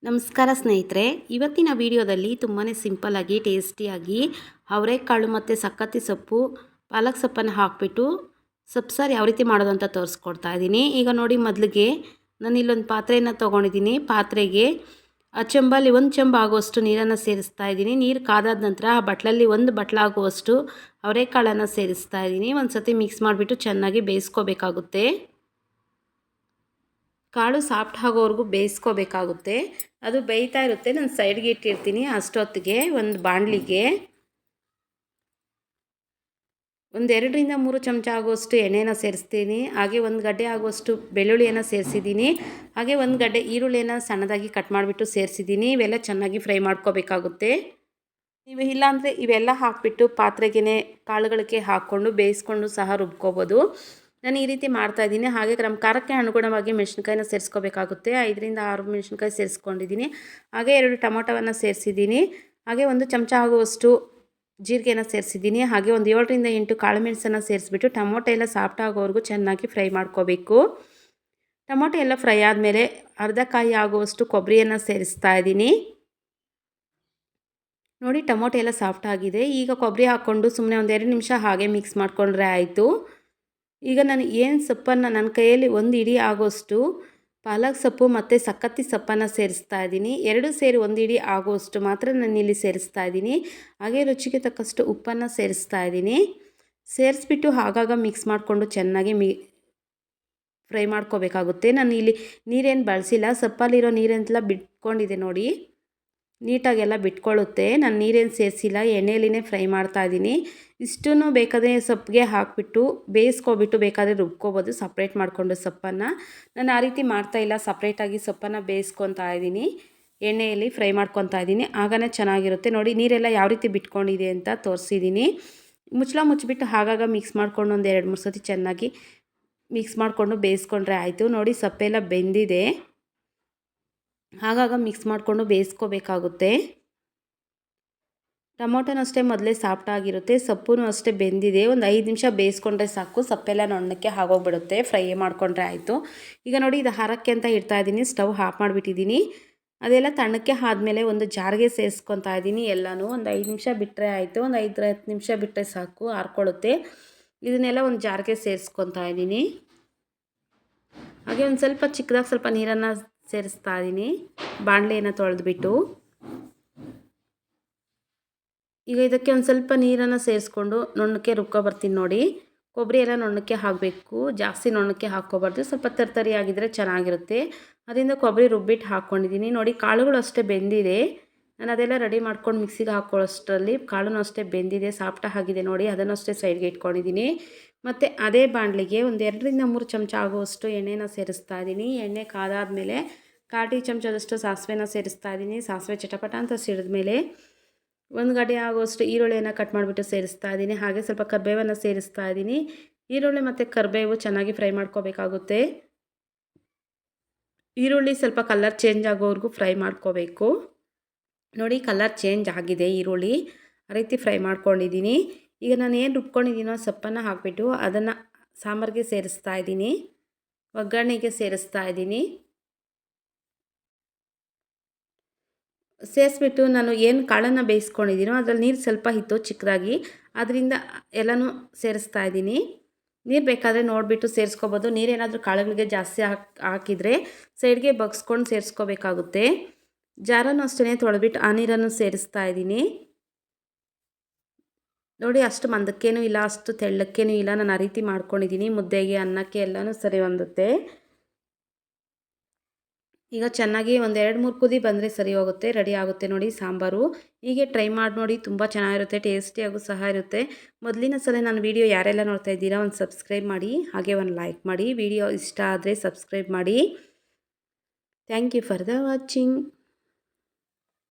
ನಮಸ್ಕಾರ ಸ್ನೇಹಿತರೆ, ಇವತ್ತಿನ ವಿಡಿಯೋದಲ್ಲಿ ತುಂಬಾ ಸಿಂಪಲ್ಲಾಗಿ ಟೇಸ್ಟಿಯಾಗಿ ಅವರೆಕಾಳು ಮತ್ತು ಸಕ್ಕತ್ತಿ ಸೊಪ್ಪು ಪಾಲಕ್ ಸೊಪ್ಪನ್ನು ಹಾಕಿಬಿಟ್ಟು ಸೊಪ್ಪು ಸಾರು ಯಾವ ರೀತಿ ಮಾಡೋದು ಅಂತ ತೋರಿಸ್ಕೊಡ್ತಾ ಇದ್ದೀನಿ. ಈಗ ನೋಡಿ, ಮೊದಲಿಗೆ ನಾನು ಇಲ್ಲೊಂದು ಪಾತ್ರೆಯನ್ನು ತೊಗೊಂಡಿದ್ದೀನಿ. ಪಾತ್ರೆಗೆ ಚಂಬಲ್ಲಿ 1 ಚಮಚ ಆಗುವಷ್ಟು ನೀರನ್ನು ಸೇರಿಸ್ತಾ ಇದ್ದೀನಿ. ನೀರು ಕಾದಾದ ನಂತರ ಆ ಬಟ್ಲಲ್ಲಿ 1 ಬಟ್ಲಾಗುವಷ್ಟು ಅವರೆಕಾಳನ್ನು ಸೇರಿಸ್ತಾ ಇದ್ದೀನಿ. ಒಂದು ಸತಿ ಮಿಕ್ಸ್ ಮಾಡಿಬಿಟ್ಟು ಚೆನ್ನಾಗಿ ಬೇಯಿಸ್ಕೋಬೇಕಾಗುತ್ತೆ. ಕಾಳು ಸಾಫ್ಟ್ ಆಗೋವರೆಗೂ ಬೇಯಿಸ್ಕೋಬೇಕಾಗುತ್ತೆ. ಅದು ಬೇಯ್ತಾ ಇರುತ್ತೆ. ನಾನು ಸೈಡ್ಗೆ ಇಟ್ಟಿರ್ತೀನಿ. ಅಷ್ಟೊತ್ತಿಗೆ ಒಂದು ಬಾಣಲಿಗೆ 2ರಿಂದ 3 ಚಮಚ ಆಗುವಷ್ಟು ಎಣ್ಣೆನ ಸೇರಿಸ್ತೀನಿ. ಹಾಗೆ 1 ಗಡ್ಡೆ ಆಗುವಷ್ಟು ಬೆಳ್ಳುಳ್ಳಿಯನ್ನು ಸೇರಿಸಿದ್ದೀನಿ. ಹಾಗೆ 1 ಗಡ್ಡೆ ಈರುಳ್ಳಿಯನ್ನು ಸಣ್ಣದಾಗಿ ಕಟ್ ಮಾಡಿಬಿಟ್ಟು ಸೇರಿಸಿದ್ದೀನಿ. ಇವೆಲ್ಲ ಚೆನ್ನಾಗಿ ಫ್ರೈ ಮಾಡ್ಕೋಬೇಕಾಗುತ್ತೆ. ನೀವು ಇಲ್ಲಾಂದರೆ ಇವೆಲ್ಲ ಹಾಕಿಬಿಟ್ಟು ಪಾತ್ರೆಗೆ ಕಾಳುಗಳಿಗೆ ಹಾಕ್ಕೊಂಡು ಬೇಯಿಸ್ಕೊಂಡು ಸಹ ರುಬ್ಕೋಬೋದು. ನಾನು ಈ ರೀತಿ ಮಾಡ್ತಾಯಿದ್ದೀನಿ. ಹಾಗೆ ನಮ್ಮ ಖಾರಕ್ಕೆ ಅನುಗುಣವಾಗಿ ಮೆಣಸಿನ್ಕಾಯಿನ ಸೇರಿಸ್ಕೋಬೇಕಾಗುತ್ತೆ. 5ರಿಂದ 6 ಮೆಣಸಿನ್ಕಾಯಿ ಸೇರಿಸ್ಕೊಂಡಿದ್ದೀನಿ. ಹಾಗೆ 2 ಟೊಮೊಟೊವನ್ನು ಸೇರಿಸಿದ್ದೀನಿ. ಹಾಗೆ 1 ಚಮಚ ಆಗುವಷ್ಟು ಜೀರಿಗೆನ ಸೇರಿಸಿದ್ದೀನಿ. ಹಾಗೆ 7ರಿಂದ 8 ಕಾಳು ಮೆಣಸನ್ನು ಸೇರಿಸ್ಬಿಟ್ಟು ಟೊಮೊಟೊ ಎಲ್ಲ ಸಾಫ್ಟ್ ಆಗೋವರೆಗೂ ಚೆನ್ನಾಗಿ ಫ್ರೈ ಮಾಡ್ಕೋಬೇಕು. ಟೊಮೊಟೊ ಎಲ್ಲ ಫ್ರೈ ಆದಮೇಲೆ ಅರ್ಧ ಕಾಯಿ ಆಗುವಷ್ಟು ಕೊಬ್ಬರಿಯನ್ನು ಸೇರಿಸ್ತಾ ಇದ್ದೀನಿ. ನೋಡಿ, ಟೊಮೊಟೊ ಎಲ್ಲ ಸಾಫ್ಟ್ ಆಗಿದೆ. ಈಗ ಕೊಬ್ಬರಿ ಹಾಕ್ಕೊಂಡು ಸುಮ್ಮನೆ 2 ನಿಮಿಷ ಹಾಗೆ ಮಿಕ್ಸ್ ಮಾಡಿಕೊಂಡ್ರೆ ಆಯಿತು. ಈಗ ನಾನು ಏನು ಸೊಪ್ಪನ್ನು ನನ್ನ ಕೈಯಲ್ಲಿ 1 ಹಿಡಿ ಆಗೋಷ್ಟು ಪಾಲಕ್ ಸೊಪ್ಪು ಮತ್ತು ಸಕ್ಕತ್ತಿ ಸೊಪ್ಪನ್ನು ಸೇರಿಸ್ತಾ ಇದ್ದೀನಿ. 2 ಸೇರಿ 1 ಹಿಡಿ ಆಗುವಷ್ಟು ಮಾತ್ರ ನಾನು ಇಲ್ಲಿ ಸೇರಿಸ್ತಾ ಇದ್ದೀನಿ. ಹಾಗೆ ರುಚಿಗೆ ತಕ್ಕಷ್ಟು ಉಪ್ಪನ್ನು ಸೇರಿಸ್ತಾ ಇದ್ದೀನಿ. ಸೇರಿಸ್ಬಿಟ್ಟು ಆಗಾಗ ಮಿಕ್ಸ್ ಮಾಡಿಕೊಂಡು ಚೆನ್ನಾಗಿ ಫ್ರೈ ಮಾಡ್ಕೋಬೇಕಾಗುತ್ತೆ. ನಾನು ಇಲ್ಲಿ ನೀರೇನು ಬಳಸಿಲ್ಲ. ಸೊಪ್ಪಲ್ಲಿರೋ ನೀರೆಂತೆಲ್ಲ ಬಿಟ್ಕೊಂಡಿದೆ ನೋಡಿ, ನೀಟಾಗೆಲ್ಲ ಬಿಟ್ಕೊಳ್ಳುತ್ತೆ. ನಾನು ನೀರೇನು ಸೇರಿಸಿಲ್ಲ, ಎಣ್ಣೆಯಲ್ಲಿನೇ ಫ್ರೈ ಮಾಡ್ತಾಯಿದ್ದೀನಿ. ಇಷ್ಟನ್ನು ಬೇಕಾದರೆ ಸೊಪ್ಪಿಗೆ ಹಾಕಿಬಿಟ್ಟು ಬೇಯಿಸ್ಕೊಬಿಟ್ಟು ಬೇಕಾದರೆ ರುಬ್ಕೋಬೋದು ಸಪ್ರೇಟ್ ಮಾಡಿಕೊಂಡು ಸೊಪ್ಪನ್ನು. ನಾನು ಆ ರೀತಿ ಮಾಡ್ತಾಯಿಲ್ಲ. ಸಪ್ರೇಟಾಗಿ ಸೊಪ್ಪನ್ನು ಬೇಯಿಸ್ಕೊತಾ ಇದ್ದೀನಿ, ಎಣ್ಣೆಯಲ್ಲಿ ಫ್ರೈ ಮಾಡ್ಕೊತಾ ಇದ್ದೀನಿ. ಆಗನೇ ಚೆನ್ನಾಗಿರುತ್ತೆ. ನೋಡಿ, ನೀರೆಲ್ಲ ಯಾವ ರೀತಿ ಬಿಟ್ಕೊಂಡಿದೆ ಅಂತ ತೋರಿಸಿದ್ದೀನಿ. ಮುಚ್ಚಳ ಮುಚ್ಚಿಬಿಟ್ಟು ಆಗಾಗ ಮಿಕ್ಸ್ ಮಾಡ್ಕೊಂಡು 2-3 ಸತಿ ಚೆನ್ನಾಗಿ ಮಿಕ್ಸ್ ಮಾಡಿಕೊಂಡು ಬೇಯಿಸ್ಕೊಂಡ್ರೆ ಆಯಿತು. ನೋಡಿ, ಸೊಪ್ಪೆಲ್ಲ ಬೆಂದಿದೆ. ಆಗಾಗ ಮಿಕ್ಸ್ ಮಾಡಿಕೊಂಡು ಬೇಯಿಸ್ಕೋಬೇಕಾಗುತ್ತೆ. ಟೊಮೊಟೊನೂ ಅಷ್ಟೇ ಮೊದಲೇ ಸಾಫ್ಟ್ ಆಗಿರುತ್ತೆ. ಸೊಪ್ಪು ಅಷ್ಟೇ ಬೆಂದಿದೆ. 5 ನಿಮಿಷ ಬೇಯಿಸ್ಕೊಂಡ್ರೆ ಸಾಕು. ಸೊಪ್ಪೆಲ್ಲ ನುಣ್ಣಕ್ಕೆ ಆಗೋಗ್ಬಿಡುತ್ತೆ. ಫ್ರೈ ಮಾಡಿಕೊಂಡ್ರೆ ಆಯಿತು. ಈಗ ನೋಡಿ, ಇದು ಹಾರಕ್ಕೆ ಅಂತ ಇಡ್ತಾಯಿದ್ದೀನಿ. Stove off ಮಾಡಿಬಿಟ್ಟಿದ್ದೀನಿ. ಅದೆಲ್ಲ ತಣ್ಣಕ್ಕೆ ಆದಮೇಲೆ ಒಂದು ಜಾರಿಗೆ ಸೇರಿಸ್ಕೊತಾ ಇದ್ದೀನಿ. ಎಲ್ಲನೂ 5 ನಿಮಿಷ ಬಿಟ್ಟರೆ ಆಯಿತು. 5-10 ನಿಮಿಷ ಬಿಟ್ಟರೆ ಸಾಕು, ಆರ್ಕೊಳ್ಳುತ್ತೆ. ಇದನ್ನೆಲ್ಲ ಒಂದು ಜಾರಿಗೆ ಸೇರಿಸ್ಕೊತಾ ಇದ್ದೀನಿ. ಹಾಗೆ ಒಂದು ಸ್ವಲ್ಪ ಚಿಕ್ಕದಾಗಿ ಸ್ವಲ್ಪ ನೀರನ್ನು ಸೇರಿಸ್ತಾ ಇದ್ದೀನಿ, ಬಾಣಲೆಯನ್ನು ತೊಳೆದ್ಬಿಟ್ಟು. ಈಗ ಇದಕ್ಕೆ ಒಂದು ಸ್ವಲ್ಪ ನೀರನ್ನು ಸೇರಿಸ್ಕೊಂಡು ನುಣ್ಣಕ್ಕೆ ರುಬ್ಕೊಬರ್ತೀನಿ. ನೋಡಿ, ಕೊಬ್ಬರಿ ಎಲ್ಲ ನುಣ್ಣಕ್ಕೆ ಹಾಕಬೇಕು, ಜಾಸ್ತಿ ನುಣ್ಣಕ್ಕೆ ಹಾಕ್ಕೋಬಾರ್ದು. ಸ್ವಲ್ಪ ತರ್ತರಿ ಆಗಿದ್ದರೆ ಚೆನ್ನಾಗಿರುತ್ತೆ. ಅದರಿಂದ ಕೊಬ್ಬರಿ ರುಬ್ಬಿಟ್ಟು ಹಾಕ್ಕೊಂಡಿದ್ದೀನಿ. ನೋಡಿ, ಕಾಳುಗಳು ಅಷ್ಟೇ ಬೆಂದಿದೆ. ನಾನು ಅದೆಲ್ಲ ರೆಡಿ ಮಾಡ್ಕೊಂಡು ಮಿಕ್ಸಿಗೆ ಹಾಕೊಳ್ಳೋಷ್ಟರಲ್ಲಿ ಕಾಳು ಅಷ್ಟೇ ಬೆಂದಿದೆ, ಸಾಫ್ಟ್ ಆಗಿದೆ. ನೋಡಿ, ಅದನ್ನು ಅಷ್ಟೇ ಸೈಡ್ಗೆ ಇಟ್ಕೊಂಡಿದ್ದೀನಿ. ಮತ್ತು ಅದೇ ಬಾಣಲಿಗೆ 2ರಿಂದ 3 ಚಮಚ ಆಗುವಷ್ಟು ಎಣ್ಣೆನ ಸೇರಿಸ್ತಾ ಇದ್ದೀನಿ. ಎಣ್ಣೆ ಕಾದಾದಮೇಲೆ 1/4 ಟೀ ಚಮಚದಷ್ಟು ಸಾಸಿವೆನ ಸೇರಿಸ್ತಾ ಇದ್ದೀನಿ. ಸಾಸಿವೆ ಚಟಪಟ ಅಂತ ಸಿಡಿದ್ಮೇಲೆ 1 ಗಡ್ಡೆ ಆಗುವಷ್ಟು ಈರುಳ್ಳಿಯನ್ನು ಕಟ್ ಮಾಡಿಬಿಟ್ಟು ಸೇರಿಸ್ತಾ ಇದ್ದೀನಿ. ಹಾಗೆ ಸ್ವಲ್ಪ ಕರಿಬೇವನ್ನು ಸೇರಿಸ್ತಾ ಇದ್ದೀನಿ. ಈರುಳ್ಳಿ ಮತ್ತು ಕರಿಬೇವು ಚೆನ್ನಾಗಿ ಫ್ರೈ ಮಾಡ್ಕೋಬೇಕಾಗುತ್ತೆ. ಈರುಳ್ಳಿ ಸ್ವಲ್ಪ ಕಲರ್ ಚೇಂಜ್ ಆಗೋವರೆಗೂ ಫ್ರೈ ಮಾಡ್ಕೋಬೇಕು. ನೋಡಿ, ಕಲರ್ ಚೇಂಜ್ ಆಗಿದೆ ಈರುಳ್ಳಿ. ಆ ರೀತಿ ಫ್ರೈ ಮಾಡ್ಕೊಂಡಿದ್ದೀನಿ. ಈಗ ನಾನು ಏನು ರುಬ್ಕೊಂಡಿದ್ದೀನೋ ಸೊಪ್ಪನ್ನು ಹಾಕಿಬಿಟ್ಟು ಅದನ್ನು ಸಾಂಬಾರಿಗೆ ಸೇರಿಸ್ತಾ ಇದ್ದೀನಿ, ಒಗ್ಗರಣೆಗೆ ಸೇರಿಸ್ತಾ ಇದ್ದೀನಿ. ಸೇರಿಸ್ಬಿಟ್ಟು ನಾನು ಏನು ಕಾಳನ್ನು ಬೇಯಿಸ್ಕೊಂಡಿದ್ದೀನೋ ಅದರಲ್ಲಿ ನೀರು ಸ್ವಲ್ಪ ಇತ್ತು ಚಿಕ್ಕದಾಗಿ, ಅದರಿಂದ ಎಲ್ಲನೂ ಸೇರಿಸ್ತಾ ಇದ್ದೀನಿ. ನೀರು ಬೇಕಾದರೆ ನೋಡಿಬಿಟ್ಟು ಸೇರಿಸ್ಕೋಬೋದು. ನೀರೇನಾದರೂ ಕಾಳುಗಳಿಗೆ ಜಾಸ್ತಿ ಹಾಕಿದರೆ ಸೈಡ್ಗೆ ಬಗ್ಸ್ಕೊಂಡು ಸೇರಿಸ್ಕೋಬೇಕಾಗುತ್ತೆ. ಜಾರನ್ನು ಅಷ್ಟೇ ತೊಳೆದ್ಬಿಟ್ಟು ಆ ನೀರನ್ನು ಸೇರಿಸ್ತಾ ಇದ್ದೀನಿ. ನೋಡಿ, ಅಷ್ಟು ಮಂದಕ್ಕೇನೂ ಇಲ್ಲ, ಅಷ್ಟು ತೆಳ್ಳಕ್ಕೇನೂ ಇಲ್ಲ. ನಾನು ಆ ರೀತಿ ಮಾಡ್ಕೊಂಡಿದ್ದೀನಿ. ಮುದ್ದೆಗೆ, ಅನ್ನಕ್ಕೆ ಎಲ್ಲನೂ ಸರಿ ಹೊಂದುತ್ತೆ. ಈಗ ಚೆನ್ನಾಗಿ 2-3 ಕುದಿ ಬಂದರೆ ಸರಿ ಹೋಗುತ್ತೆ, ರೆಡಿ ಆಗುತ್ತೆ ನೋಡಿ ಸಾಂಬಾರು. ಹೀಗೆ ಟ್ರೈ ಮಾಡಿ ನೋಡಿ, ತುಂಬ ಚೆನ್ನಾಗಿರುತ್ತೆ, ಟೇಸ್ಟಿಯಾಗೂ ಸಹ ಇರುತ್ತೆ. ಮೊದಲಿನ ಸಲ ನನ್ನ ವೀಡಿಯೋ ಯಾರೆಲ್ಲ ನೋಡ್ತಾ ಇದ್ದೀರಾ ಒಂದು ಸಬ್ಸ್ಕ್ರೈಬ್ ಮಾಡಿ, ಹಾಗೆ ಒಂದು ಲೈಕ್ ಮಾಡಿ. ವಿಡಿಯೋ ಇಷ್ಟ ಆದರೆ ಸಬ್ಸ್ಕ್ರೈಬ್ ಮಾಡಿ. Thank you for the watching.